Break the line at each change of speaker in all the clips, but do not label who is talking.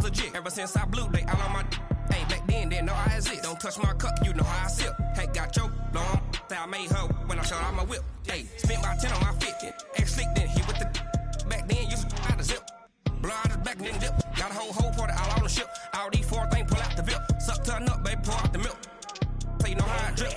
legit. Ever since I blew, they all on my hey, back then, didn't know I exist. Don't touch my cup, you know how I sip. Hey, got your long, I made her when I showed out my whip. Hey, spent about 10 on my fit. Ex-slick, then hit with the back then, used to out the zip. Blow out his back, then dip. Got a whole party all on the ship. All these four things, pull out the VIP. Suck to a nut, baby, pour out the milk. So you know how I drip.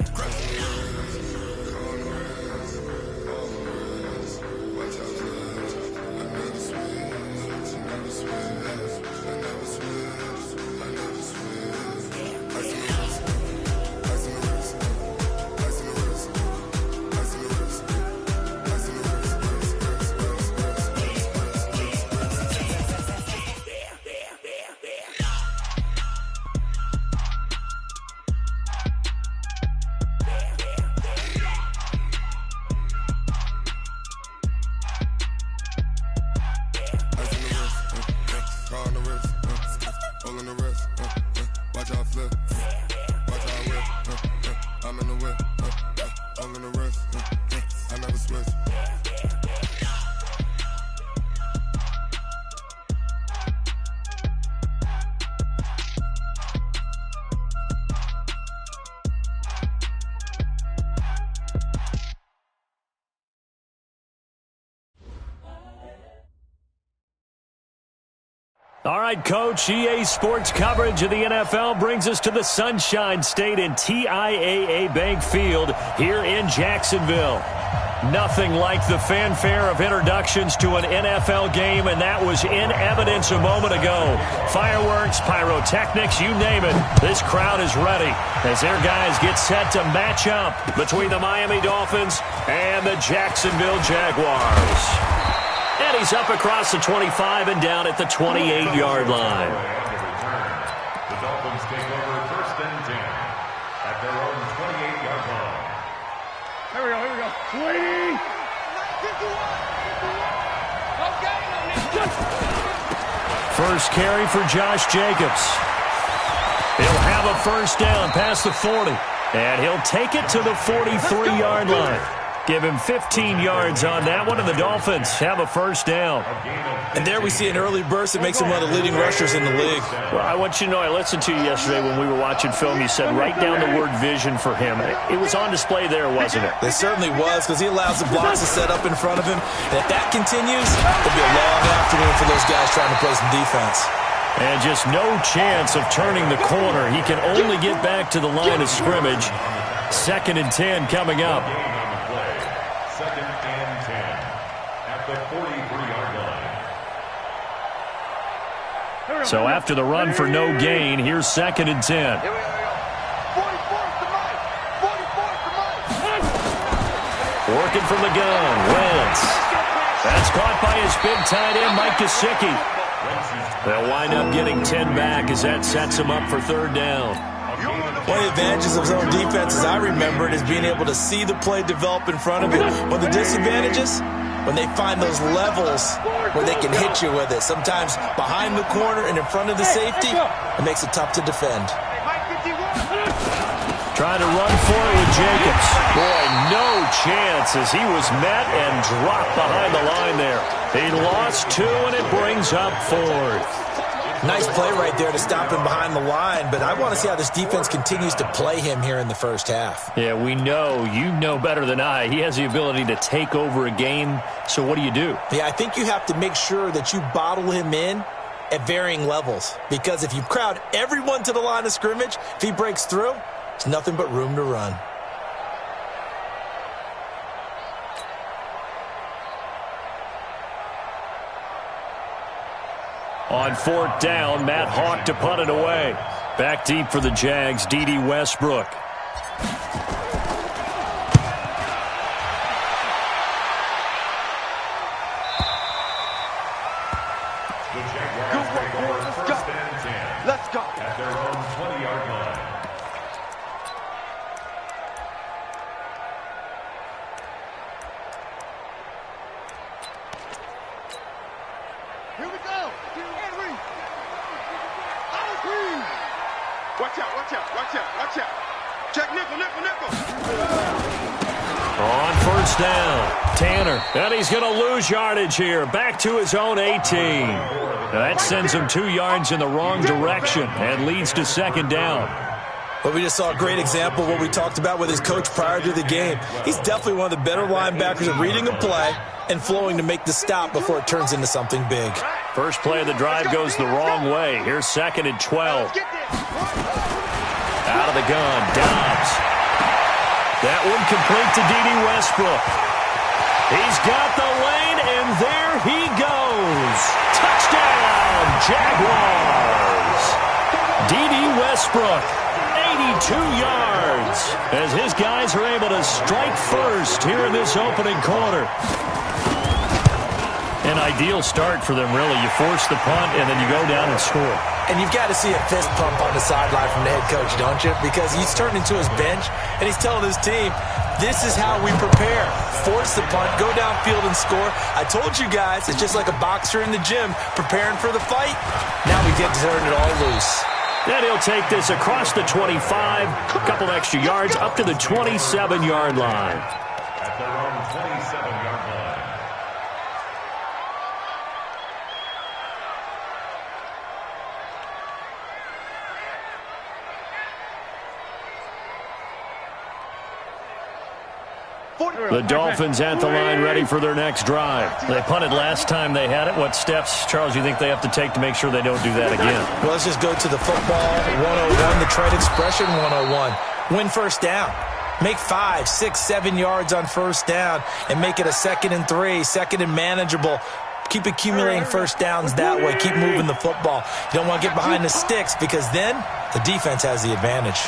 All right, Coach, EA Sports coverage of the NFL brings us to the Sunshine State in TIAA Bank Field here in Jacksonville. Nothing like the fanfare of introductions to an NFL game, and that was in evidence a moment ago. Fireworks, pyrotechnics, you name it. This crowd is ready as their guys get set to match up between the Miami Dolphins and the Jacksonville Jaguars. And he's up across the 25 and down at the 28-yard line.
The Dolphins take over first and 10 at their own 28-yard line.
Here we go. 20.
First carry for Josh Jacobs. He'll have a first down past the 40. And he'll take it to the 43-yard line. Give him 15 yards on that one, and the Dolphins have a first down.
And there we see an early burst that makes him one of the leading rushers in the league.
Well, I want you to know, I listened to you yesterday when we were watching film. You said write down the word vision for him. It was on display there, wasn't it?
It certainly was, because he allows the blocks to set up in front of him. And if that continues, it'll be a long afternoon for those guys trying to play some defense.
And just no chance of turning the corner. He can only get back to the line of scrimmage. 2nd and 10 coming up.
Second and 10 at the 43-yard line.
So after the run for no gain, here's 2nd and 10. Working from the gun, Wentz. That's caught by his big tight end, Mike Gesicki. They'll wind up getting 10 back as that sets him up for 3rd down.
One of the advantages of zone defense, as I remember it, is being able to see the play develop in front of you. One of the disadvantages, when they find those levels where they can hit you with it. Sometimes behind the corner and in front of the safety, it makes it tough to defend.
Trying to run for it with Jacobs. Boy, no chance as he was met and dropped behind the line there. He lost 2, and it brings up 4th.
Nice play right there to stop him behind the line, but I want to see how this defense continues to play him here in the first half.
Yeah, we know. You know better than I. He has the ability to take over a game, so what do you do?
Yeah, I think you have to make sure that you bottle him in at varying levels, because if you crowd everyone to the line of scrimmage, if he breaks through, there's nothing but room to run.
On 4th down, Matt Hawk to punt it away. Back deep for the Jags, D.D. Westbrook.
The Jaguars take over first and 10.
Let's go.
At their own 20-yard line.
Here we go. Henry. Watch out. Check nickel.
On first down, Tanner. And he's going to lose yardage here. Back to his own 18. That sends him 2 yards in the wrong direction and leads to second down.
Well, we just saw a great example of what we talked about with his coach prior to the game. He's definitely one of the better linebackers at reading a play and flowing to make the stop before it turns into something big.
First play of the drive goes the wrong way. Here's 2nd and 12. Out of the gun, Dobbs. That one complete to D.D. Westbrook. He's got the lane, and there he goes. Touchdown, Jaguars. D.D. Westbrook, 82 yards, as his guys are able to strike first here in this opening quarter. An ideal start for them, really. You force the punt, and then you go down and score.
And you've got to see a fist pump on the sideline from the head coach, don't you? Because he's turned into his bench, and he's telling his team, this is how we prepare. Force the punt, go downfield and score. I told you guys, it's just like a boxer in the gym preparing for the fight. Now we get to turn it all loose.
Then he'll take this across the 25, a couple extra yards, up to the 27-yard line.
At their own 27-yard line.
The Dolphins at the line ready for their next drive. They punted last time they had it. What steps, Charles, you think they have to take to make sure they don't do that again?
Well, let's just go to the football 101, the trade expression 101. Win first down. Make 5, 6, 7 yards on first down and make it a 2nd and 3, 2nd and manageable. Keep accumulating first downs that way. Keep moving the football. You don't want to get behind the sticks because then the defense has the advantage.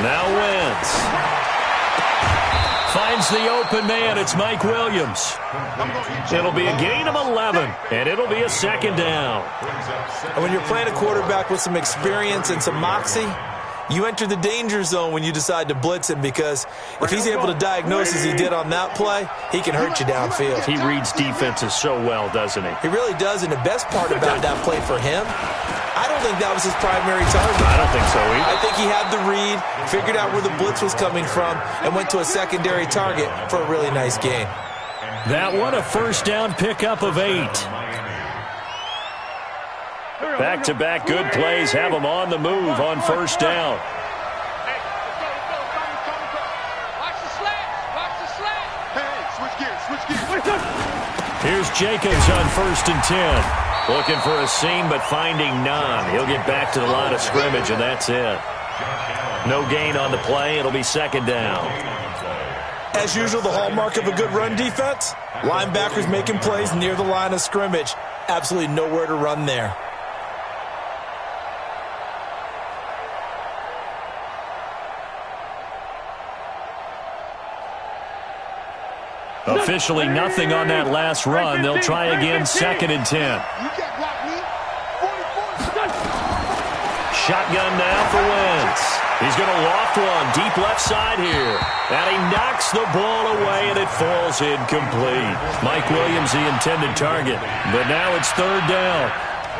Now Wentz finds the open man. It's Mike Williams. It'll be a gain of 11, and it'll be a 2nd down.
And when you're playing a quarterback with some experience and some moxie, you enter the danger zone when you decide to blitz him, because if he's able to diagnose as he did on that play, he can hurt you downfield.
He reads defenses so well, doesn't he?
He really does, and the best part about that play for him, I don't think that was his primary target.
I don't think so either.
I think he had the read, figured out where the blitz was coming from, and went to a secondary target for a really nice gain.
That one, a first down pickup of 8. Back-to-back good plays have them on the move on first down.
Hey, watch the slant. Watch the slant. Hey, switch gears, switch gears.
Here's Jacobs on 1st and 10. Looking for a seam, but finding none. He'll get back to the line of scrimmage, and that's it. No gain on the play. It'll be 2nd down.
As usual, the hallmark of a good run defense, linebackers making plays near the line of scrimmage. Absolutely nowhere to run there.
Officially nothing on that last run. They'll try again, 2nd and 10. Shotgun now for Wentz. He's going to loft one deep left side here. And he knocks the ball away, and it falls incomplete. Mike Williams, the intended target. But now it's 3rd down.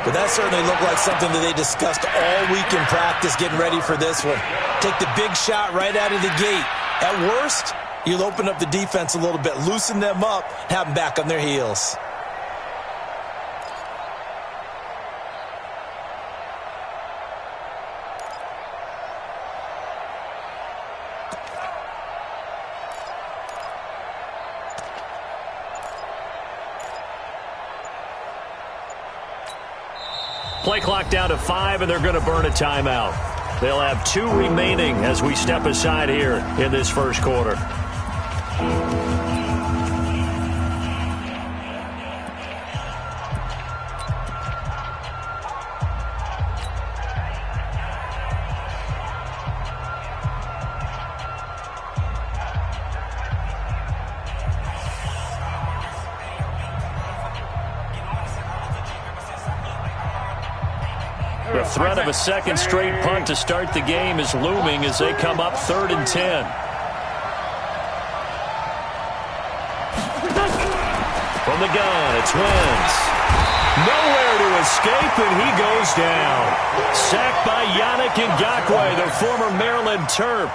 But that certainly looked like something that they discussed all week in practice getting ready for this one. Take the big shot right out of the gate. At worst, you'll open up the defense a little bit, loosen them up, have them back on their heels.
Play clock down to 5, and they're going to burn a timeout. They'll have 2 remaining as we step aside here in this first quarter. The threat of a second straight punt to start the game is looming as they come up 3rd and 10. From the gun, it's Wentz. Nowhere to escape, and he goes down. Sacked by Yannick Ngakoue, the former Maryland Terp.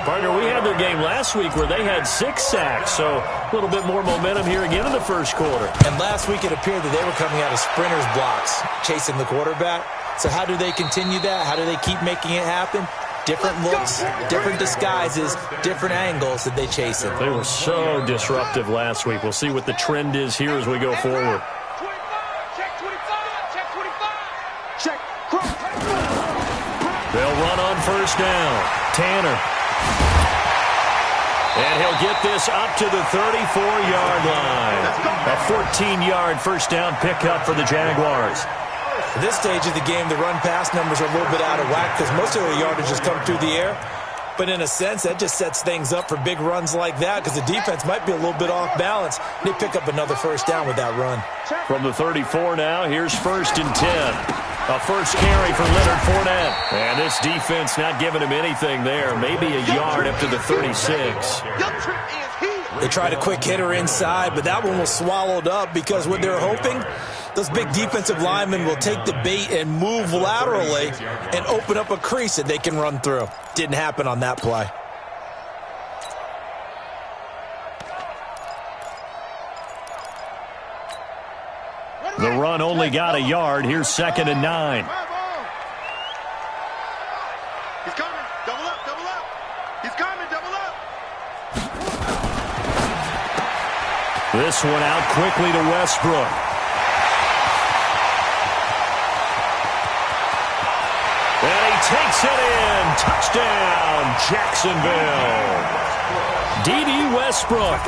Partner, we had their game last week where they had 6 sacks, so a little bit more momentum here again in the first quarter.
And last week it appeared that they were coming out of sprinters blocks, chasing the quarterback. So how do they continue that? How do they keep making it happen? Different looks, different disguises, different angles that they chase it.
They were so disruptive last week. We'll see what the trend is here as we go forward. They'll run on first down. Tanner. And he'll get this up to the 34-yard line. A 14-yard first down pickup for the Jaguars.
At this stage of the game, the run-pass numbers are a little bit out of whack because most of the yardage has come through the air. But in a sense, that just sets things up for big runs like that because the defense might be a little bit off balance. They pick up another first down with that run.
From the 34 now, here's 1st and 10. A first carry for Leonard Fournette. And this defense not giving him anything there. Maybe a yard up to the 36.
They tried a quick hitter inside, but that one was swallowed up because what they're hoping, those big defensive linemen will take the bait and move laterally and open up a crease that they can run through. Didn't happen on that play.
The run only got a yard. Here's 2nd and 9.
He's coming. Double up, double up. He's coming, double up.
This one out quickly to Westbrook. And he takes it in. Touchdown, Jacksonville. D.D. Westbrook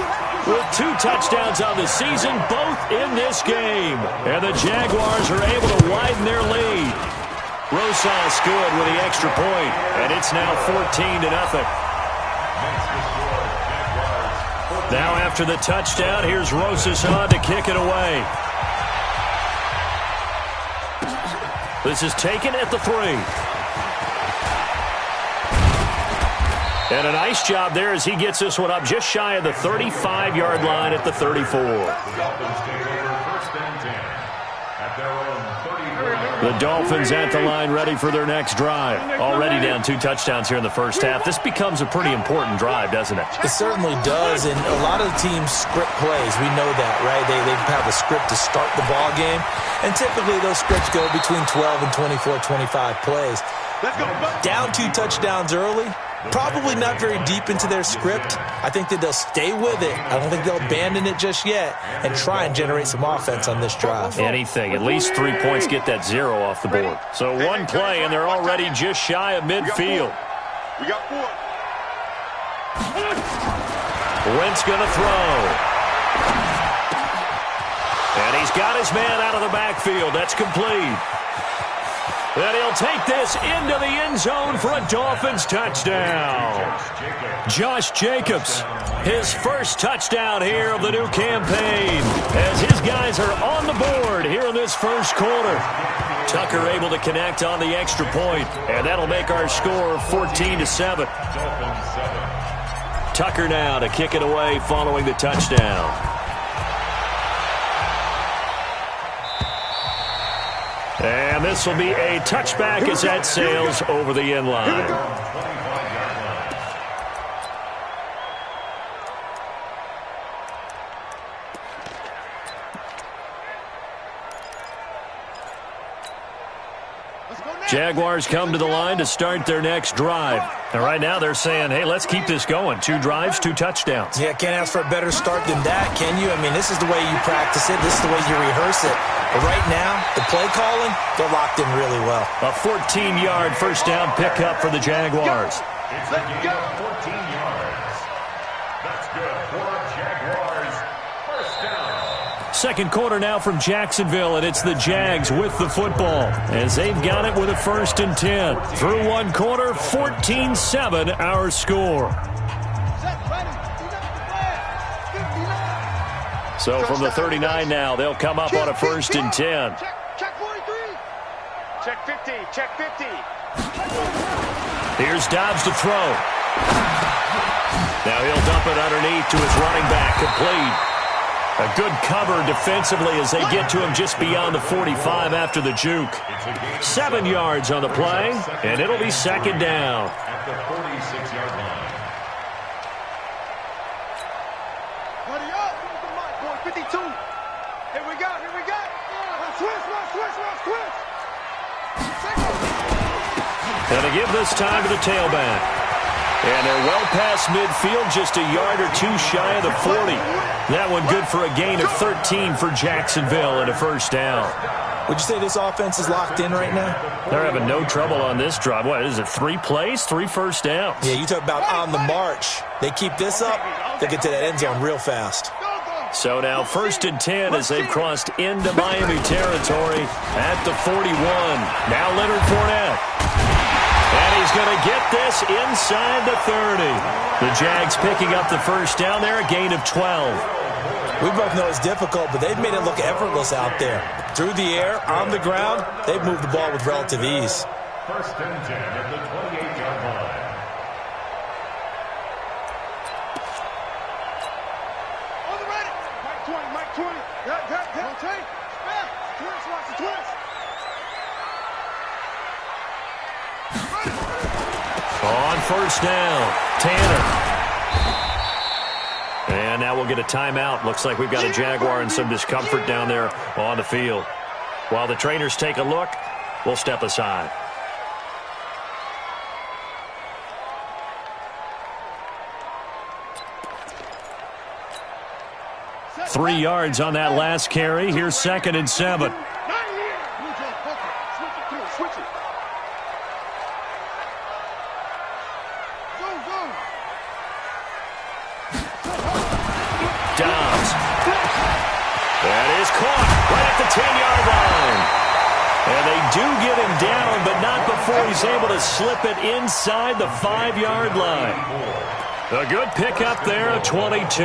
with 2 touchdowns on the season, both in this game. And the Jaguars are able to widen their lead. Rosas good with the extra point, and it's now 14-0. Now after the touchdown, here's Rosas on to kick it away. This is taken at the 3. And a nice job there as he gets this one up just shy of the 35-yard line at the 34. The Dolphins at the line ready for their next drive. Already down 2 touchdowns here in the first half. This becomes a pretty important drive, doesn't it?
It certainly does, and a lot of the teams script plays. We know that, right? They have a script to start the ball game, and typically those scripts go between 12 and 24, 25 plays. Down 2 touchdowns early, probably not very deep into their script. I think that they'll stay with it. I don't think they'll abandon it just yet and try and generate some offense on this drive.
Anything. At least 3 points get that 0 off the board. So one play, and they're already just shy of midfield.
We got 4.
Wentz going to throw. And he's got his man out of the backfield. That's complete. And he'll take this into the end zone for a Dolphins touchdown. Josh Jacobs, his first touchdown here of the new campaign, as his guys are on the board here in this first quarter. Tucker able to connect on the extra point, and that'll make our score 14-7. Tucker now to kick it away following the touchdown. And this will be a touchback as that sails over the end line. Jaguars come to the line to start their next drive. And right now they're saying, hey, let's keep this going. 2 drives, 2 touchdowns.
Yeah, can't ask for a better start than that, can you? I mean, this is the way you practice it. This is the way you rehearse it. But right now, the play calling, they're locked in really well.
A 14-yard first down pickup for the Jaguars.
It's a gain of 14 yards. That's good for Jaguars. First down.
Second quarter now from Jacksonville, and it's the Jags with the football as they've got it with a 1st and 10. Through one quarter, 14-7 our score. So from the 39 now, they'll come up on a 1st and 10.
Check 43. Check 50. Check 50.
Here's Dobbs to throw. Now he'll dump it underneath to his running back, complete. A good cover defensively as they get to him just beyond the 45 after the juke. 7 yards on the play, and it'll be 2nd down.
At the 46-yard line.
52. Here we go. Switch.
And to give this time to the tailback. And they're well past midfield, just a yard or two shy of the 40. That one good for a gain of 13 for Jacksonville and a first down.
Would you say this offense is locked in right now?
They're having no trouble on this drive. What is it, 3 plays, 3 first downs?
Yeah, you talk about on the march. They keep this up, they get to that end zone real fast.
So now 1st and 10 as they've crossed into Miami territory at the 41. Now Leonard Fournette. And he's going to get this inside the 30. The Jags picking up the first down there, a gain of 12.
We both know it's difficult, but they've made it look effortless out there. Through the air, on the ground, they've moved the ball with relative ease.
1st and 10 at the 28-yard line.
On the ready. Mike 20. Rotate. Watch the twist.
On first down, Tanner. And now we'll get a timeout. Looks like we've got a Jaguar in some discomfort down there on the field. While the trainers take a look, we'll step aside. Three yards on that last carry. Here's 2nd and 7. And they do get him down, but not before he's able to slip it inside the 5-yard line. A good pickup there, a 22.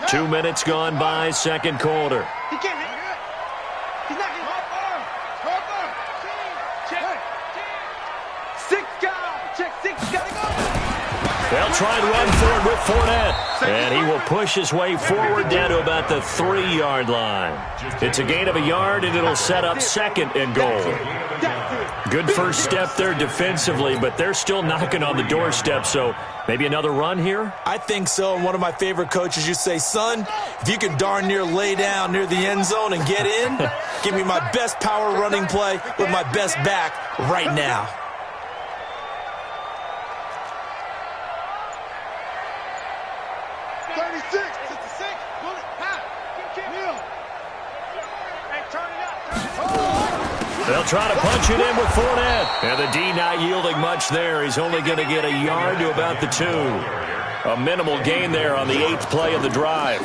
2 minutes gone by, 2nd quarter.
He can't hit. He's not getting check. 6 guys. Check 6 guys.
They'll try and run for it with Fournette. And he will push his way forward down to about the 3-yard line. It's a gain of a yard, and it'll set up 2nd and goal. Good first step there defensively, but they're still knocking on the doorstep, so maybe another run here?
I think so. And one of my favorite coaches, you say, son, if you can darn near lay down near the end zone and get in, give me my best power running play with my best back right now.
They'll try to punch it in with Fournette. And the D not yielding much there. He's only going to get a yard to about the 2. A minimal gain there on the 8th play of the drive.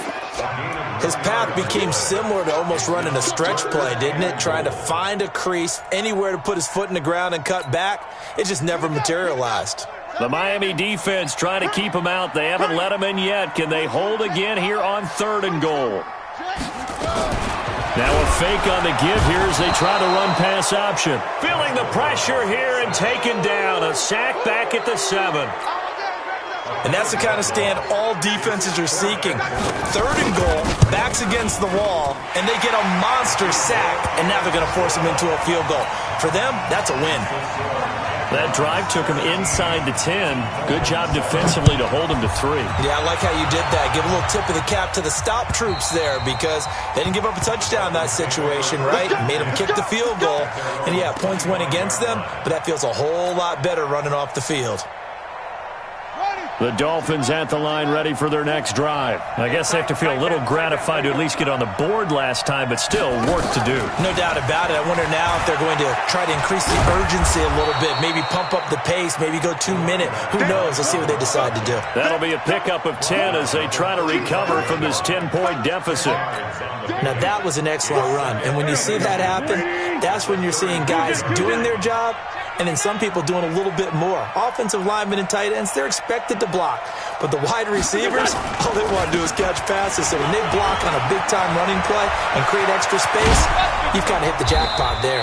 His path became similar to almost running a stretch play, didn't it? Trying to find a crease, anywhere to put his foot in the ground and cut back. It just never materialized.
The Miami defense trying to keep him out. They haven't let him in yet. Can they hold again here on 3rd and goal? Now a fake on the give here as they try to run pass option. Feeling the pressure here and taken down. A sack back at the 7.
And that's the kind of stand all defenses are seeking. 3rd and goal, backs against the wall, and they get a monster sack, and now they're going to force them into a field goal. For them, that's a win.
That drive took him inside the 10. Good job defensively to hold him to 3.
Yeah, I like how you did that. Give a little tip of the cap to the stop troops there because they didn't give up a touchdown in that situation, right? Made them kick the field goal. And, yeah, points went against them, but that feels a whole lot better running off the field.
The Dolphins at the line ready for their next drive. I guess they have to feel a little gratified to at least get on the board last time, but still work to do.
No doubt about it. I wonder now if they're going to try to increase the urgency a little bit, maybe pump up the pace, maybe go 2-minute. Who knows? Let's see what they decide to do.
That'll be a pickup of 10 as they try to recover from this 10-point deficit.
Now, that was an excellent run. And when you see that happen, that's when you're seeing guys doing their job and then some people doing a little bit more. Offensive linemen and tight ends, they're expected to block. But the wide receivers, all they want to do is catch passes. So when they block on a big-time running play and create extra space, you've kind of hit the jackpot there.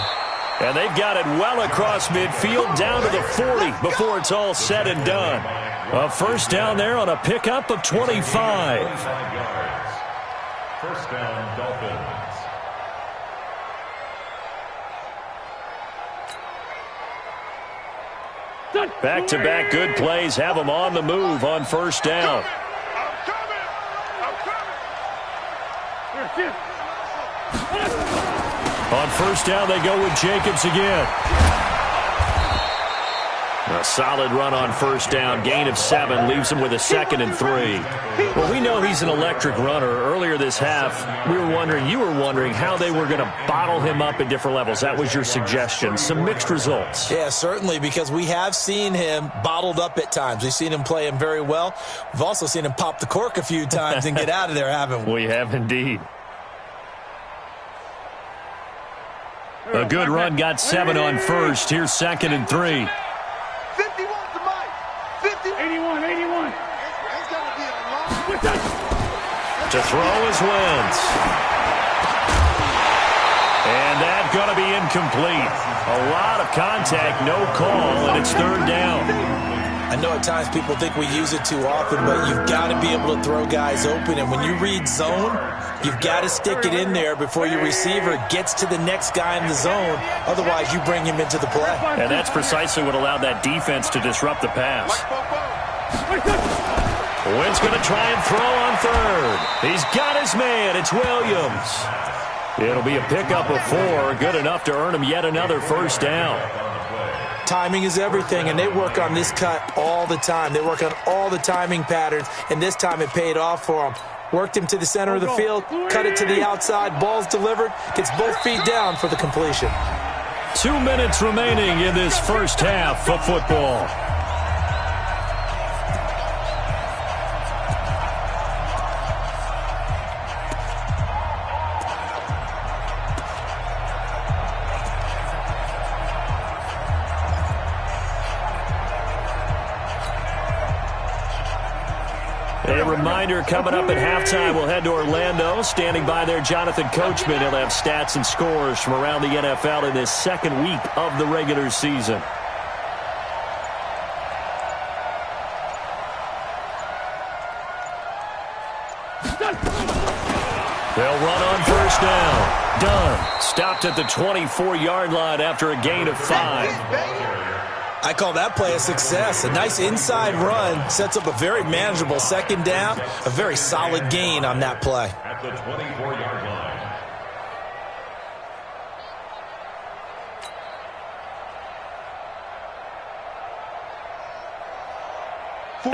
And they've got it well across midfield down to the 40 before it's all said and done. A first down there on a pickup of 25.
First down, Dolphins.
Back-to-back good plays have them on the move on first down. On first down, they go with Jacobs again. A solid run on first down. Gain of 7 leaves him with a 2nd and 3. Well, we know he's an electric runner. Earlier this half, you were wondering how they were going to bottle him up at different levels. That was your suggestion. Some mixed results.
Yeah, certainly, because we have seen him bottled up at times. We've seen him play him very well. We've also seen him pop the cork a few times and get out of there, haven't we?
We have indeed. A good run got 7 on first. Here's 2nd and 3.
51 to Mike. 81. It's going to be a long...
To throw is Wentz. And that's going to be incomplete. A lot of contact, no call, and it's 3rd down.
I know at times people think we use it too often, but you've got to be able to throw guys open. And when you read zone, you've got to stick it in there before your receiver gets to the next guy in the zone. Otherwise, you bring him into the play.
And that's precisely what allowed that defense to disrupt the pass. Wentz going to try and throw on 3rd. He's got his man. It's Williams. It'll be a pickup of 4. Good enough to earn him yet another first down.
Timing is everything, and they work on this cut all the time. They work on all the timing patterns, and this time it paid off for them. Worked him to the center of the field, cut it to the outside, ball's delivered, gets both feet down for the completion.
2 minutes remaining in this first half of football. A reminder, coming up at halftime, we'll head to Orlando. Standing by there, Jonathan Coachman. He'll have stats and scores from around the NFL in this 2nd week of the regular season. They'll run on first down. Done. Stopped at the 24-yard line after a gain of 5.
I call that play a success. A nice inside run sets up a very manageable 2nd down. A very solid gain on that play.
At the 24-yard line.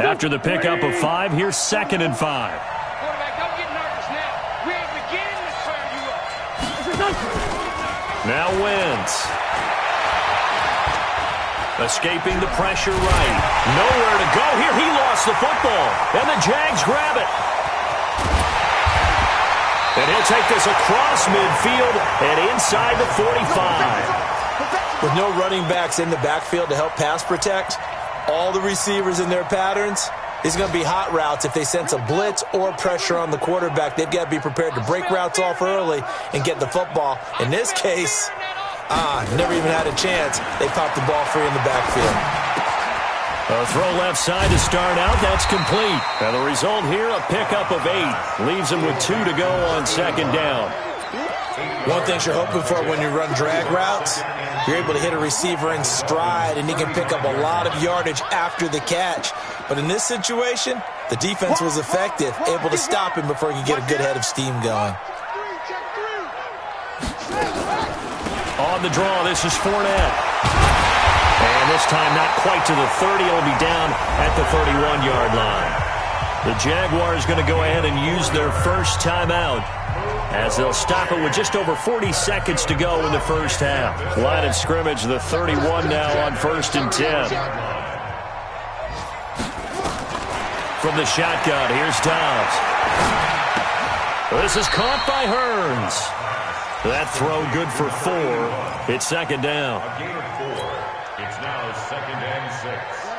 After the pickup of 5, here's 2nd and 5.
Quarterback, don't get nervous now. We ain't beginning to turn you up.
Now Wentz. Escaping the pressure right. Nowhere to go here. He lost the football. And the Jags grab it. And he'll take this across midfield and inside the 45.
With no running backs in the backfield to help pass protect, all the receivers in their patterns, these are going to be hot routes. If they sense a blitz or pressure on the quarterback, they've got to be prepared to break routes off early and get the football. In this case, never even had a chance. They popped the ball free in the backfield.
A throw left side to start out. That's complete. And the result here, a pickup of 8. Leaves him with 2 to go on 2nd down.
One thing you're hoping for when you run drag routes, you're able to hit a receiver in stride, and he can pick up a lot of yardage after the catch. But in this situation, the defense was effective, able to stop him before he could get a good head of steam going.
On the draw, this is Fournette. And this time not quite to the 30. It'll be down at the 31-yard line. The Jaguars going to go ahead and use their first timeout as they'll stop it with just over 40 seconds to go in the first half. Line of scrimmage, the 31 now on 1st and 10. From the shotgun, here's Dobbs. This is caught by Hearns. That throw good for 4. It's 2nd down.
A gain of 4. It's now 2nd and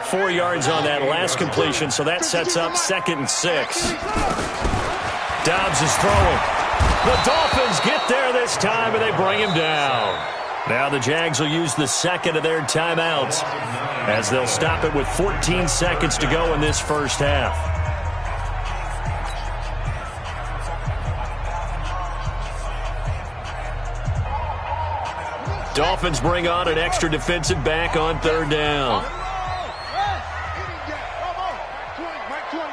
6.
4 yards on that last completion, so that sets up 2nd and 6. Dobbs is throwing. The Dolphins get there this time, and they bring him down. Now the Jags will use the 2nd of their timeouts as they'll stop it with 14 seconds to go in this first half. Dolphins bring on an extra defensive back on 3rd down.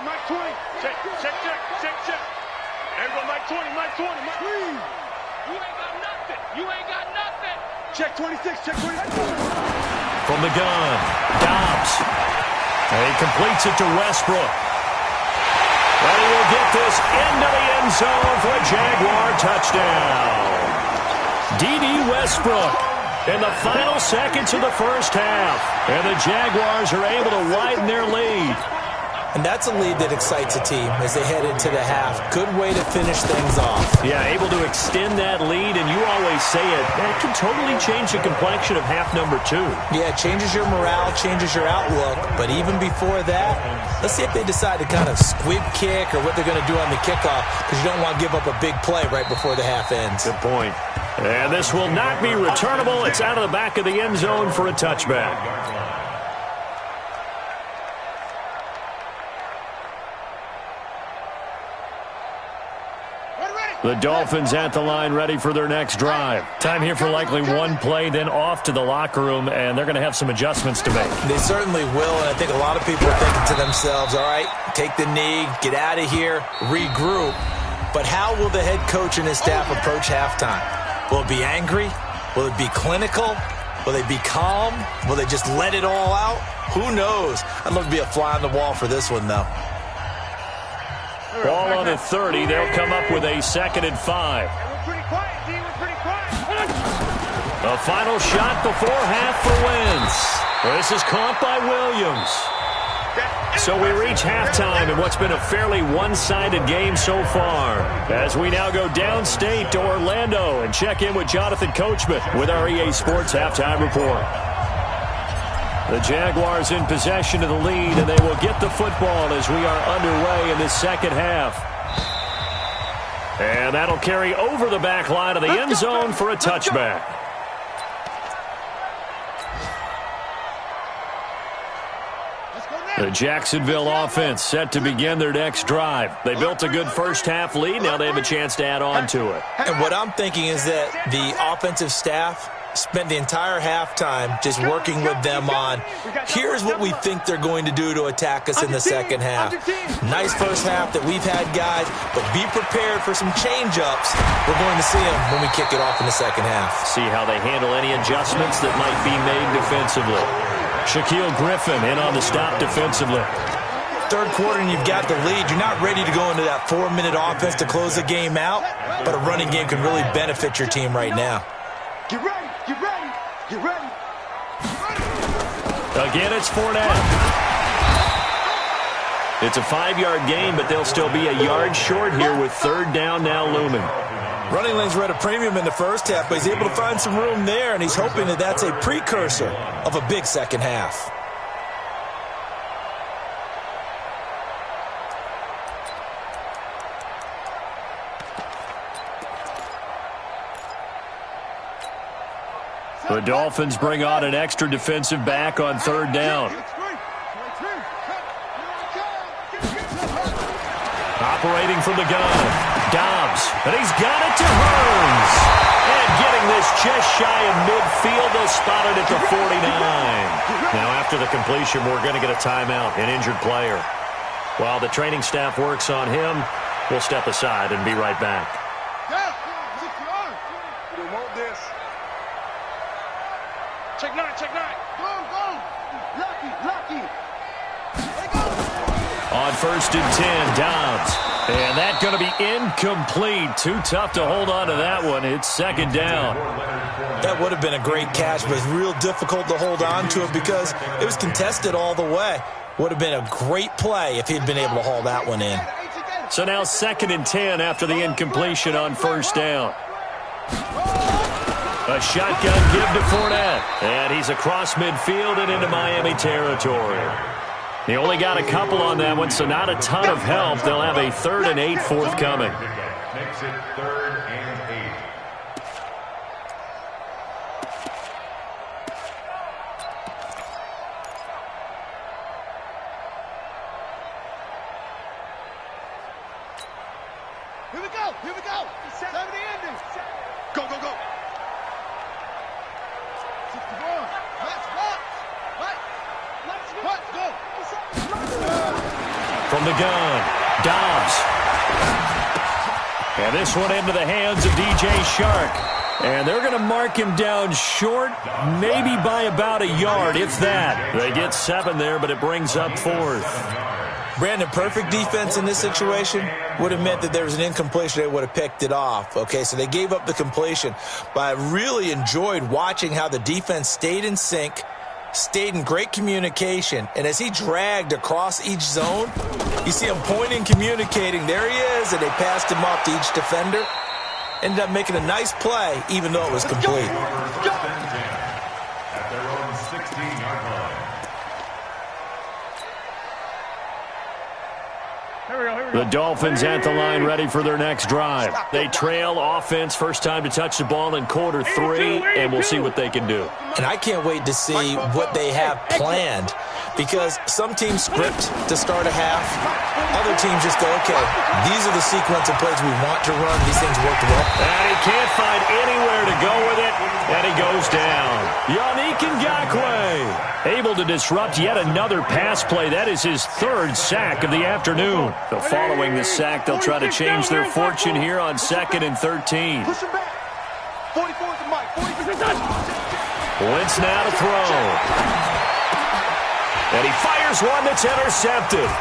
Mike 20. Check. Everyone, Mike Mike 20, Mike 20, Mike. You ain't got nothing. You ain't got nothing. Check 26, check 26.
From the gun, Dobbs. And he completes it to Westbrook. And he will get this into the end zone for a Jaguar touchdown. D.D. Westbrook in the final seconds of the first half. And the Jaguars are able to widen their lead.
And that's a lead that excites a team as they head into the half. Good way to finish things off.
Yeah, able to extend that lead, and you always say it, that can totally change the complexion of half number 2.
Yeah, it changes your morale, changes your outlook. But even before that, let's see if they decide to kind of squib kick or what they're going to do on the kickoff, because you don't want to give up a big play right before the half ends.
Good point. And this will not be returnable. It's out of the back of the end zone for a touchback. The Dolphins at the line, ready for their next drive. Time here for likely one play, then off to the locker room, and they're going to have some adjustments to make.
They certainly will, and I think a lot of people are thinking to themselves, all right, take the knee, get out of here, regroup. But how will the head coach and his staff approach halftime? Will it be angry? Will it be clinical? Will they be calm? Will they just let it all out? Who knows? I'd love to be a fly on the wall for this one, though.
Ball on the 30. They'll come up with a 2nd and 5.
We're pretty quiet, D. We're pretty quiet.
A final shot before half for Wentz. This is caught by Williams. So we reach halftime in what's been a fairly one-sided game so far. As we now go downstate to Orlando and check in with Jonathan Coachman with our EA Sports Halftime Report. The Jaguars in possession of the lead, and they will get the football as we are underway in this second half. And that'll carry over the back line of the end zone for a touchback. The Jacksonville offense set to begin their next drive. They built a good first-half lead. Now they have a chance to add on to it.
And what I'm thinking is that the offensive staff spent the entire halftime just working with them on, here's what we think they're going to do to attack us in the second half. Nice first half that we've had, guys, but be prepared for some change-ups. We're going to see them when we kick it off in the second half.
See how they handle any adjustments that might be made defensively. Shaquille Griffin in on the stop defensively.
Third quarter and you've got the lead. You're not ready to go into that 4-minute offense to close the game out, but a running game can really benefit your team right now.
Get ready, get ready, get ready.
Again, it's Fournette. It's a 5-yard gain, but they'll still be a yard short here with 3rd down now looming.
Running lanes were at a premium in the first half, but he's able to find some room there, and he's hoping that that's a precursor of a big second half.
The Dolphins bring on an extra defensive back on 3rd down. Operating from the gun, Dobbs, and he's got it to Hurns. And getting this just shy of midfield, they'll spot it at the 49. Now after the completion, we're going to get a timeout, an injured player. While the training staff works on him, we'll step aside and be right back.
Check 9, check 9. Go, go. Lucky.
On 1st and 10, Dobbs. And that's going to be incomplete. Too tough to hold on to that one. It's 2nd down.
That would have been a great catch, but it's real difficult to hold on to it because it was contested all the way. Would have been a great play if he'd been able to haul that one in.
So now 2nd and 10 after the incompletion on 1st down. A shotgun give to Fournette. And he's across midfield and into Miami territory. He only got a couple on that one, so not a ton of help. They'll have a 3rd and 8 forthcoming.
Makes it 3rd and 8.
Here we go. 70 ending. Go. 61. Let's go.
From the gun, Dobbs. And this one into the hands of DJ Shark. And they're going to mark him down short, maybe by about a yard, if that. They get 7 there, but it brings up 4th.
Brandon, perfect defense in this situation would have meant that there was an incompletion. They would have picked it off. Okay, so they gave up the completion. But I really enjoyed watching how the defense stayed in sync, stayed in great communication. And as he dragged across each zone, you see him pointing, communicating. There he is, and they passed him off to each defender. Ended up making a nice play, even though it was complete.
At their own 16-yard line.
The Dolphins at the line, ready for their next drive. They trail offense, first time to touch the ball in quarter 3, and we'll see what they can do.
And I can't wait to see what they have planned, because some teams script to start a half. Other teams just go, okay, these are the sequence of plays we want to run. These things worked well.
And he can't find anywhere to go with it, and he goes down. Yannick Ngakoue able to disrupt yet another pass play. That is his 3rd sack of the afternoon. So following the sack, they'll try to change their fortune here on 2nd and 13.
Push him back. 44 is the mic. 44.
Wentz now to throw. And he fires one that's intercepted.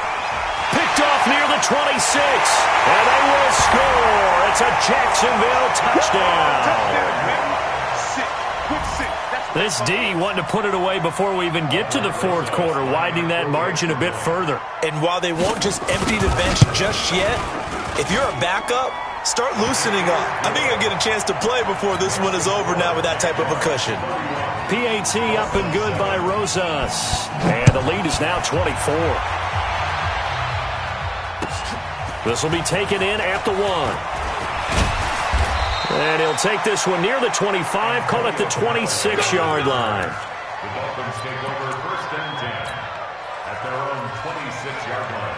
Picked off near the 26. And they will score. It's a Jacksonville touchdown. This D wanting to put it away before we even get to the 4th quarter, widening that margin a bit further.
And while they won't just empty the bench just yet, if you're a backup, start loosening up. I think you'll get a chance to play before this one is over now with that type of a cushion.
PAT up and good by Rosas. And the lead is now 24. This will be taken in at the 1. And he'll take this one near the 25, call it the 26-yard line.
The Dolphins take over 1st and 10 at their own 26-yard line.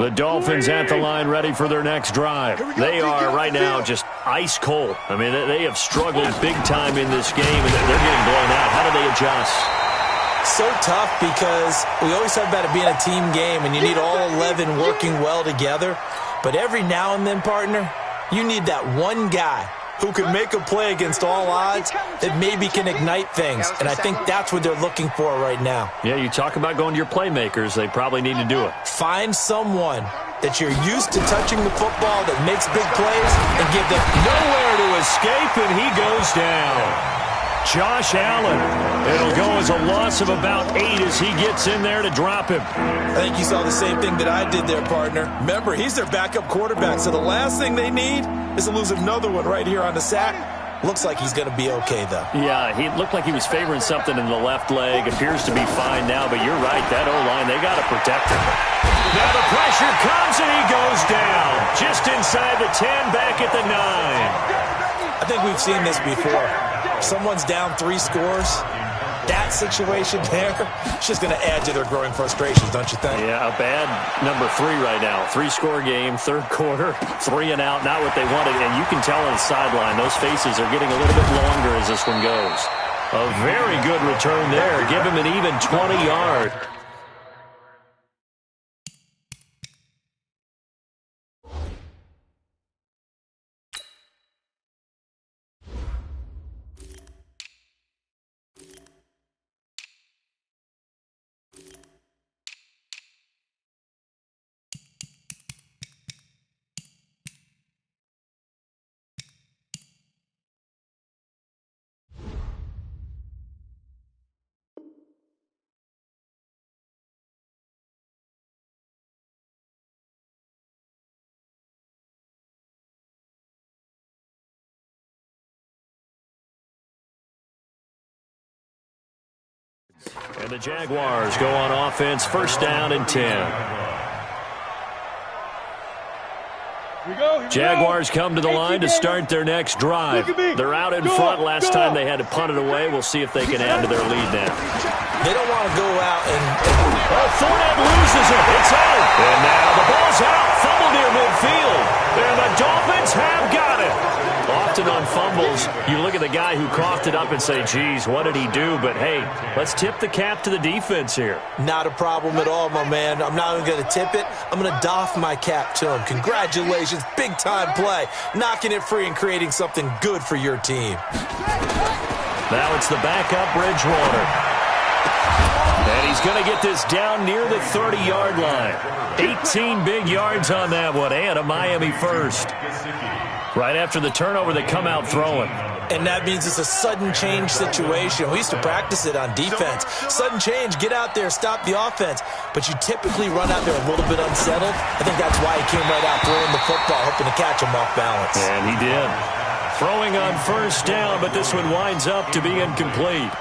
The Dolphins at the line, ready for their next drive. They are right now just ice cold. I mean, they have struggled big time in this game, and they're getting blown out. How do they adjust?
So tough, because we always talk about it being a team game, and you need all 11 working well together. But every now and then, partner, you need that one guy who can make a play against all odds that maybe can ignite things. And I think that's what they're looking for right now.
Yeah, you talk about going to your playmakers. They probably need to do it.
Find someone that you're used to touching the football that makes big plays and give them
nowhere to escape, and he goes down. Josh Allen. It'll go as a loss of about 8 as he gets in there to drop him.
I think you saw the same thing that I did there, partner. Remember, he's their backup quarterback, so the last thing they need is to lose another one right here on the sack. Looks like he's going to be okay, though.
Yeah, he looked like he was favoring something in the left leg. Appears to be fine now, but you're right. That O-line, they got to protect him. Now the pressure comes, and he goes down. Just inside the 10, back at the 9.
I think we've seen this before. Someone's down 3 scores. That situation there, it's just going to add to their growing frustrations, don't you think?
Yeah, a bad number 3 right now. 3-score game, 3rd quarter, 3 and out, not what they wanted. And you can tell on the sideline, those faces are getting a little bit longer as this one goes. A very good return there. Give him an even 20-yard. And the Jaguars go on offense, 1st down and 10. Jaguars come to the line to start their next drive. They're out in front. Last time they had to punt it away. We'll see if they can add to their lead now.
They don't want to go out and
Fournette loses it. It's out. And now the ball's out. Fumble near midfield. And the Dolphins have got it. Often on fumbles, you look at the guy who coughed it up and say, geez, what did he do? But, hey, let's tip the cap to the defense here.
Not a problem at all, my man. I'm not even going to tip it. I'm going to doff my cap to him. Congratulations. Big-time play. Knocking it free and creating something good for your team.
Now it's the backup Bridgewater. And he's going to get this down near the 30-yard line. 18 big yards on that one, and a Miami first. Right after the turnover, they come out throwing.
And that means it's a sudden change situation. We used to practice it on defense. Sudden change, get out there, stop the offense. But you typically run out there a little bit unsettled. I think that's why he came right out throwing the football, hoping to catch him off balance.
And he did. Throwing on first down, but this one winds up to be incomplete.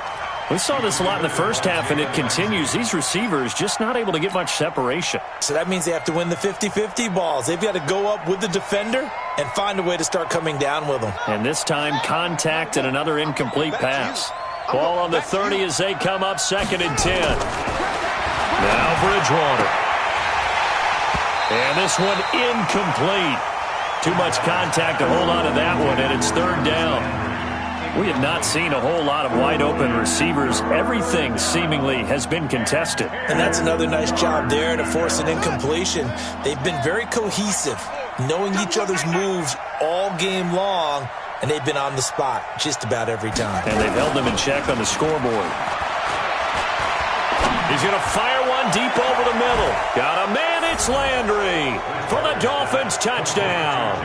We saw this a lot in the first half, and it continues. These receivers just not able to get much separation.
So that means they have to win the 50-50 balls. They've got to go up with the defender and find a way to start coming down with them.
And this time, contact and another incomplete pass. Ball on the 30 as they come up 2nd and 10. Now Bridgewater. And this one incomplete. Too much contact to hold on to that one, and it's 3rd down. We have not seen a whole lot of wide-open receivers. Everything seemingly has been contested.
And that's another nice job there to force an incompletion. They've been very cohesive, knowing each other's moves all game long, and they've been on the spot just about every time.
And they've held them in check on the scoreboard. He's going to fire one deep over the middle. Got a man, it's Landry for the Dolphins touchdown.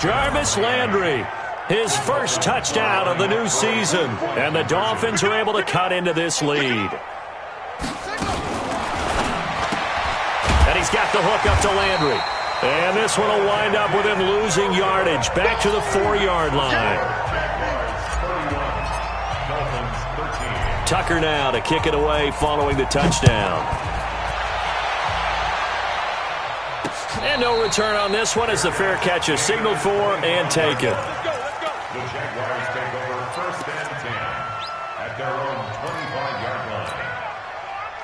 Jarvis Landry. His first touchdown of the new season. And the Dolphins are able to cut into this lead. And he's got the hook up to Landry. And this one will wind up with him losing yardage. Back to the 4-yard line. Tucker now to kick it away following the touchdown. And no return on this one as the fair catch is signaled for and taken.
The Jaguars take over 1st and 10 at their own 25-yard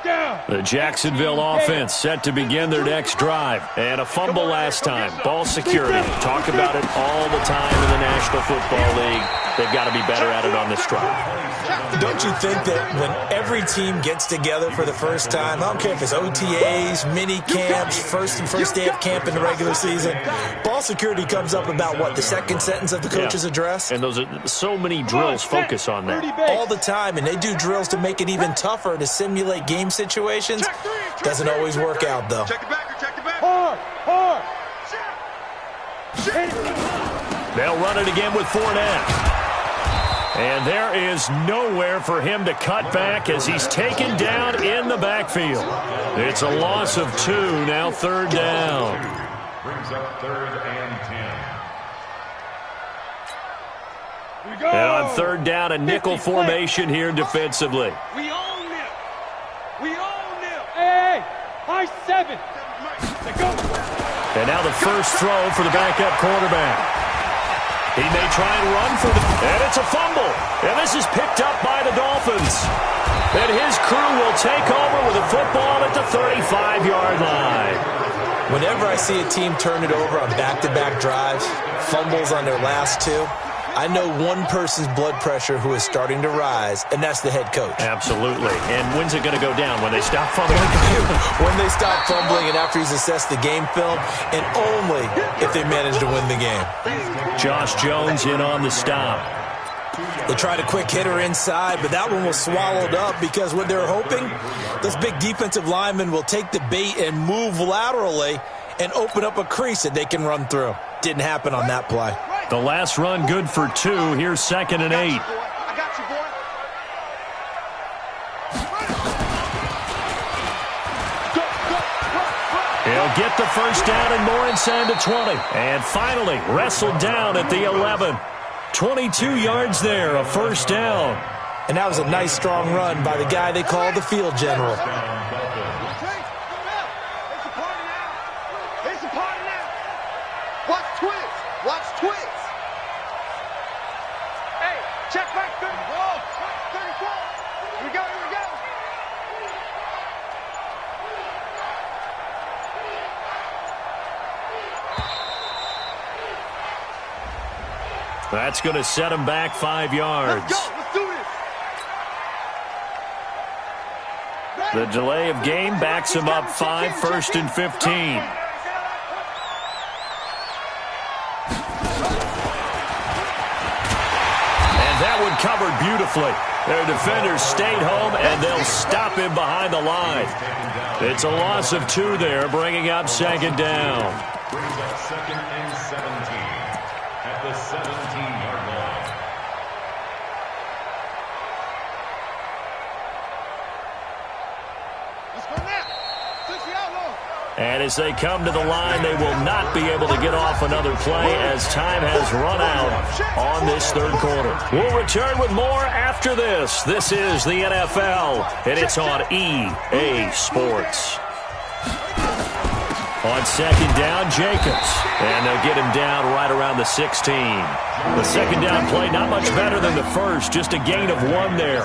line.
The Jacksonville offense set to begin their next drive. And a fumble last time. Ball security. Talk about it all the time in the National Football League. They've got to be better at it on this drive.
Don't you think that when every team gets together for the first time, I don't care if it's OTAs, mini camps, first day of camp in the regular season, ball security comes up about what, the second sentence of the coach's address?
And those are so many drills focus on that.
All the time, and they do drills to make it even tougher to simulate game situations. Doesn't always work out, though.
Check the back, check the back. Hard.
They'll run it again with Fournette. And there is nowhere for him to cut back as he's taken down in the backfield. It's a loss of 2, now 3rd down.
Brings up 3rd and 10.
And on 3rd down, a nickel formation here defensively.
We own them. Hey, high 7. Let's go.
And now the first throw for the backup quarterback. He may try and run for and it's a fumble. And this is picked up by the Dolphins. And his crew will take over with the football at the 35-yard line.
Whenever I see a team turn it over on back-to-back drives, fumbles on their last 2, I know one person's blood pressure who is starting to rise, and that's the head coach.
Absolutely. And when's it going to go down? When they stop fumbling?
When they stop fumbling and after he's assessed the game film, and only if they manage to win the game.
Josh Jones in on the stop.
They tried a quick hitter inside, but that one was swallowed up because what they're hoping, those big defensive linemen will take the bait and move laterally and open up a crease that they can run through. Didn't happen on that play.
The last run good for 2. Here's 2nd and 8.
I got you, boy.
He'll get the first down and more inside the 20. And finally wrestled down at the 11. 22 yards there, a first down.
And that was a nice, strong run by the guy they call the field general.
Watch Twitch. Hey, check back 34. 34. We go.
That's going to set him back 5 yards.
Let's go. Let's do this.
The delay of game backs him up 5, 1st and 15. And that one covered beautifully. Their defenders stayed home, and they'll stop him behind the line. It's a loss of 2 there, bringing up 2nd down.
Brings up 2nd and 17 at the 17-yard line.
Let's go now. 6 yards long.
And as they come to the line, they will not be able to get off another play as time has run out on this 3rd quarter. We'll return with more after this. This is the NFL, and it's on EA Sports. On 2nd down, Jacobs. And they'll get him down right around the 16. The 2nd down play, not much better than the first, just a gain of 1 there.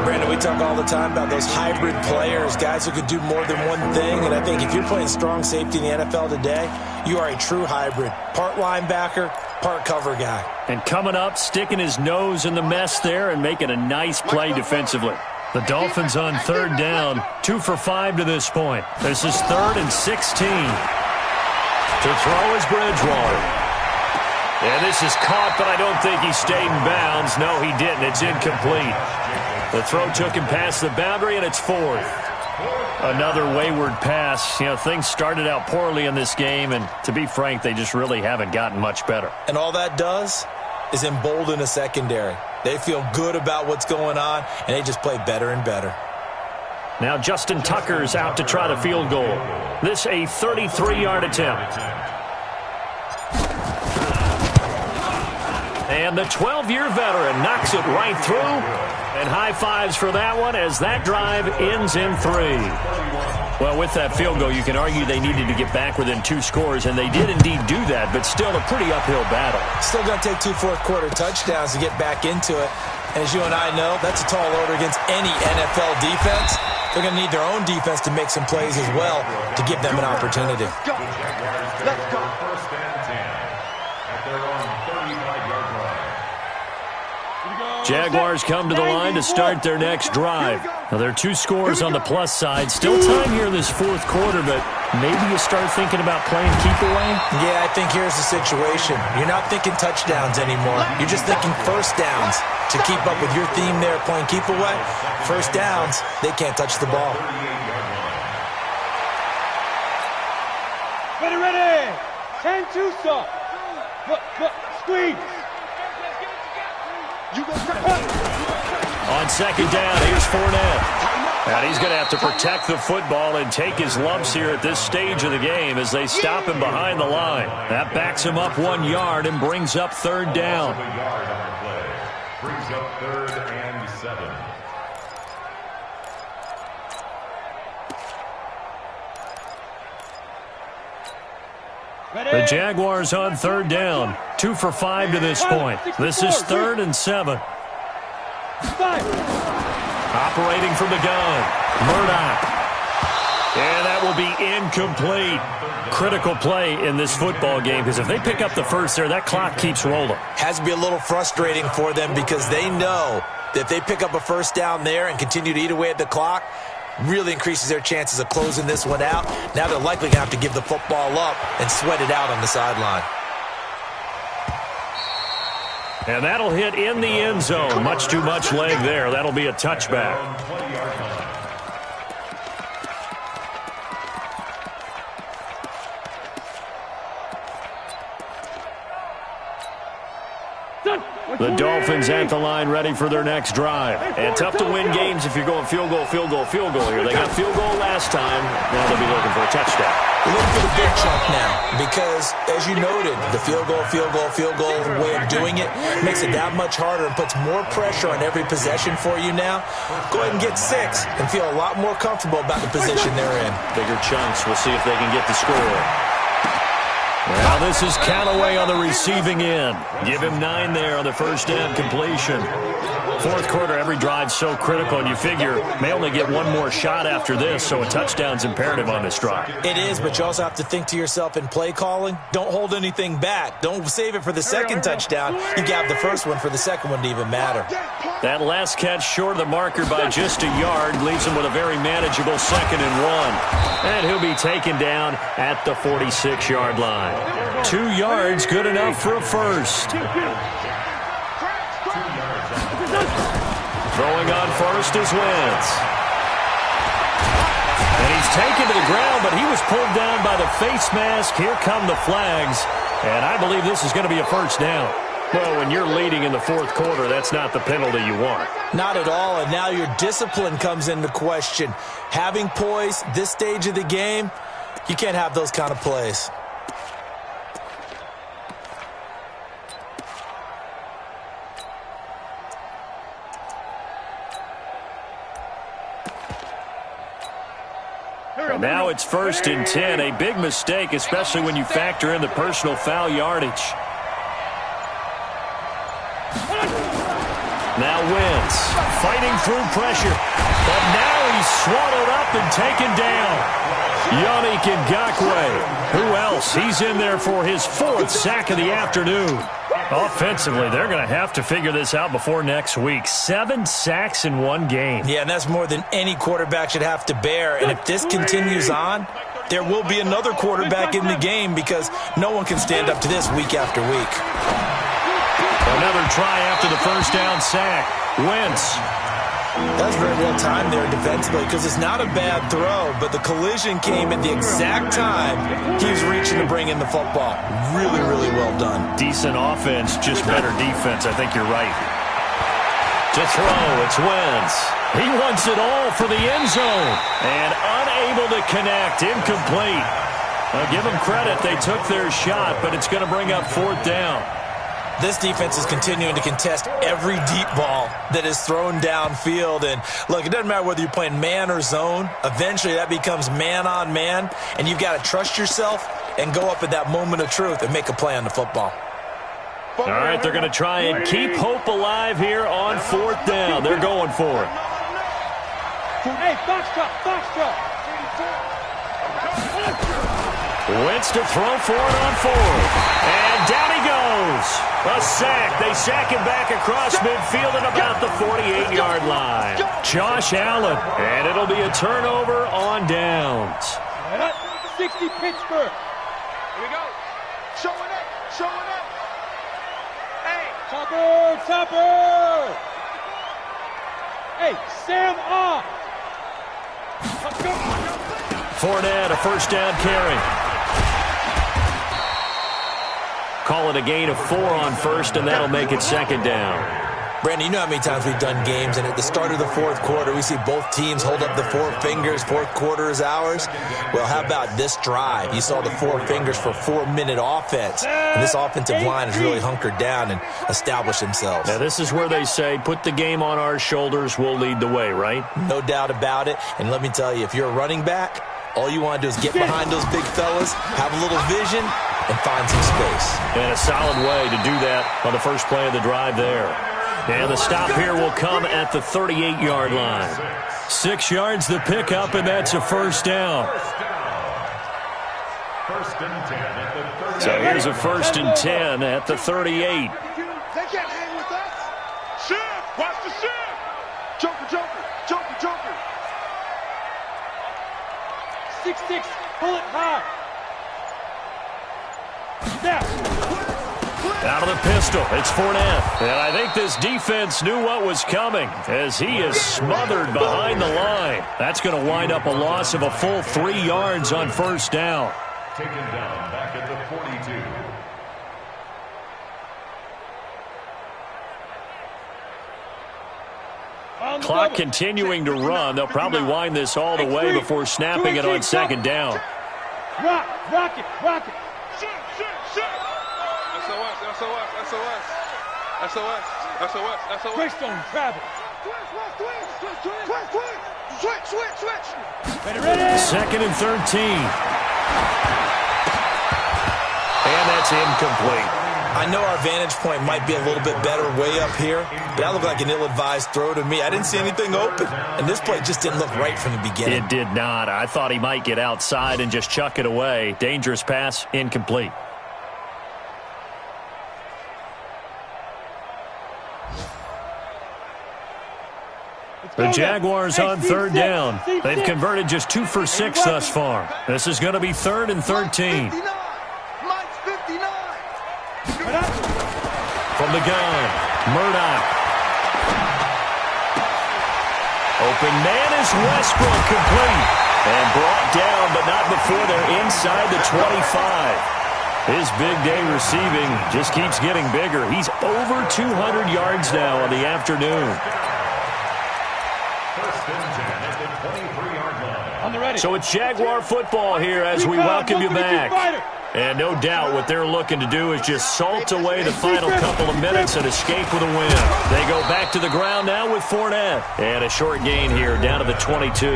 Brandon, we talk all the time about those hybrid players, guys who could do more than one thing. And I think if you're playing strong safety in the NFL today, you are a true hybrid. Part linebacker, part cover guy.
And coming up, sticking his nose in the mess there and making a nice play defensively. The Dolphins on 3rd down, 2 for 5 to this point. This is 3rd and 16. To throw is Bridgewater. And this is caught, but I don't think he stayed in bounds. No, he didn't. It's incomplete. The throw took him past the boundary, and it's 4th. Another wayward pass. You know, things started out poorly in this game, and to be frank, they just really haven't gotten much better.
And all that does is embolden a secondary. They feel good about what's going on, and they just play better and better.
Now Justin Tucker's out to try the field goal. This a 33-yard attempt. And the 12-year veteran knocks it right through. And high fives for that one as that drive ends in 3. Well, with that field goal, you can argue they needed to get back within 2 scores, and they did indeed do that, but still a pretty uphill battle.
Still going to take 2 fourth-quarter touchdowns to get back into it. And as you and I know, that's a tall order against any NFL defense. They're going to need their own defense to make some plays as well to give them an opportunity.
Let's go. 1st and 10 at their own 35-yard line.
Jaguars come to the line to start their next drive. Now, there are 2 scores on the plus side. Still time here in this 4th quarter, but maybe you start thinking about playing keep away?
Yeah, I think here's the situation. You're not thinking touchdowns anymore. You're just thinking first downs. To keep up with your theme there, playing keep away, first downs, they can't touch the ball.
Ready. 10-2 stop. Squeeze.
On 2nd down, here's Fournette. And he's going to have to protect the football and take his lumps here at this stage of the game as they stop him behind the line. That backs him up 1 yard and brings up 3rd down.
Brings up 3rd and 7.
The Jaguars on 3rd down. 2 for 5 to this point. This is 3rd and 7. Operating from the gun. Murdoch. And that will be incomplete. Critical play in this football game because if they pick up the first there, that clock keeps rolling.
Has to be a little frustrating for them because they know that if they pick up a first down there and continue to eat away at the clock, really increases their chances of closing this one out. Now they're likely going to have to give the football up and sweat it out on the sideline.
And that'll hit in the end zone. Much too much leg there. That'll be a touchback. The Dolphins at the line ready for their next drive. And tough to win games if you're going field goal here. They got field goal last time. Now they'll be looking for a touchdown.
They're looking for the big chunk now because, as you noted, the field goal way of doing it makes it that much harder and puts more pressure on every possession for you now. Go ahead and get 6 and feel a lot more comfortable about the position they're in.
Bigger chunks. We'll see if they can get the score. Now this is Callaway on the receiving end. Give him 9 there on the first down completion. Fourth quarter, every drive's so critical, and you figure may only get one more shot after this, so a touchdown's imperative on this drive.
It is, but you also have to think to yourself in play calling, don't hold anything back. Don't save it for the second touchdown. You got the first one for the second one to even matter.
That last catch short of the marker by just a yard leaves him with a very manageable 2nd and 1. And he'll be taken down at the 46-yard line. 2 yards, good enough for a first. Throwing on first is Wentz. And he's taken to the ground, but he was pulled down by the face mask. Here come the flags. And I believe this is going to be a first down. Well, when you're leading in the fourth quarter, that's not the penalty you want.
Not at all, and now your discipline comes into question. Having poise this stage of the game, you can't have those kind of plays.
Now it's 1st and 10, a big mistake, especially when you factor in the personal foul yardage. Now Wentz fighting through pressure, but now he's swallowed up and taken down. Yannick Ngakoue. Who else? He's in there for his 4th sack of the afternoon. Offensively, they're going to have to figure this out before next week. 7 sacks in one game.
Yeah, and that's more than any quarterback should have to bear. And if this continues on, there will be another quarterback in the game because no one can stand up to this week after week.
Another try after the first down sack. Wentz.
That was very well timed there defensively because it's not a bad throw, but the collision came at the exact time he was reaching to bring in the football. Really, really well done.
Decent offense, just better defense. I think you're right. To throw, it's Wentz. He wants it all for the end zone. And unable to connect, incomplete. I'll give them credit. They took their shot, but it's going to bring up 4th down.
This defense is continuing to contest every deep ball that is thrown downfield. And, look, it doesn't matter whether you're playing man or zone. Eventually, that becomes man-on-man, and you've got to trust yourself and go up at that moment of truth and make a play on the football.
All right, they're going to try and keep hope alive here on 4th down. They're going for it.
Hey, box truck.
Wentz to throw for it on 4th. And down he goes. A sack. They sack him back across midfield at about the 48-yard line. Josh Allen. And it'll be a turnover on downs.
60 Pittsburgh. Here we go. Showing up. Hey. Topper. Hey, Sam off.
Fournette, a first down carry. Call it a gain of 4 on first, and that'll make it 2nd down.
Brandon, you know how many times we've done games, and at the start of the fourth quarter, we see both teams hold up the 4 fingers, fourth quarter is ours. Well, how about this drive? You saw the 4 fingers for 4-minute offense, and this offensive line has really hunkered down and established themselves.
Now, this is where they say, put the game on our shoulders, we'll lead the way, right?
No doubt about it, and let me tell you, if you're a running back, all you want to do is get behind those big fellas, have a little vision, and find some space.
And a solid way to do that on the first play of the drive there. And the stop here will come at the 38-yard line. 6 yards the pickup, and that's a first down. So here's a 1st and 10 at the 38.
They can't hang with us. Shift. Watch the shift. Joker. 6-6. Pull it high.
Out of the pistol, it's Fournette. And I think this defense knew what was coming as he is smothered behind the line. That's going to wind up a loss of a full 3 yards on first down.
Taken down back at the 42.
Clock continuing to run. They'll probably wind this all the way before snapping it on 2nd down.
Rock it. SOS. Greystone travel. Switch. Ready.
2nd and 13. And that's incomplete.
I know our vantage point might be a little bit better way up here, but that looked like an ill-advised throw to me. I didn't see anything open, and this play just didn't look right from the beginning.
It did not. I thought he might get outside and just chuck it away. Dangerous pass, incomplete. The Jaguars on third down. They've converted just 2 for 6 thus far. This is going to be 3rd and 13. From the gun, Murdoch. Open man is Westbrook, complete. And brought down, but not before they're inside the 25. His big day receiving just keeps getting bigger. He's over 200 yards now on the afternoon. So it's Jaguar football here as we welcome you back. And no doubt what they're looking to do is just salt away the final couple of minutes and escape with a win. They go back to the ground now with Fournette. And a short gain here down to the 22.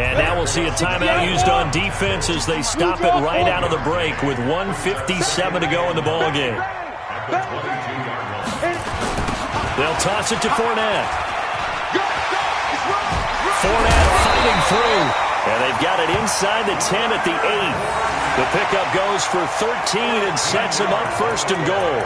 And now we'll see a timeout used on defense as they stop it right out of the break with 1:57 to go in the ballgame. They'll toss it to Fournette. Fournette fighting through. And they've got it inside the 10 at the 8. The pickup goes for 13 and sets them up 1st and goal.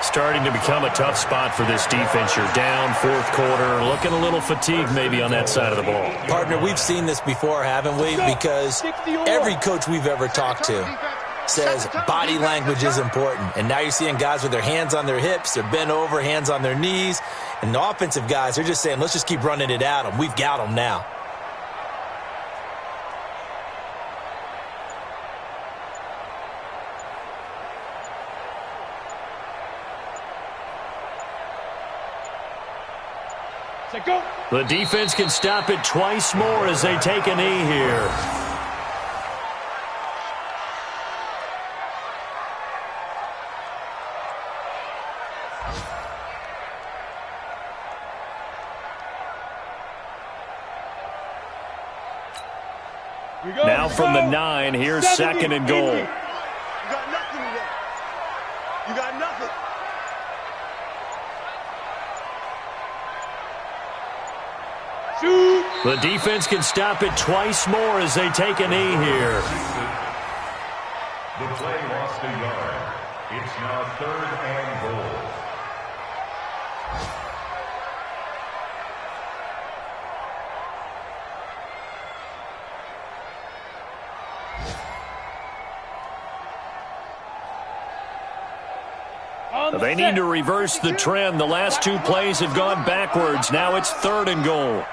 Starting to become a tough spot for this defense. You're down 4th quarter, looking a little fatigued maybe on that side of the ball.
Partner, we've seen this before, haven't we? Because every coach we've ever talked to says body language is important. And now you're seeing guys with their hands on their hips, they're bent over, hands on their knees. And the offensive guys, they're just saying, let's just keep running it at them. We've got them now.
The defense can stop it twice more as they take a knee here. Now from the 9, here's 2nd and goal.
You got nothing today. You got nothing.
Shoot. The defense can stop it twice more as they take a knee here.
The play lost a yard. It's now 3rd and goal.
They need to reverse the trend. The last 2 plays have gone backwards. Now it's 3rd and goal.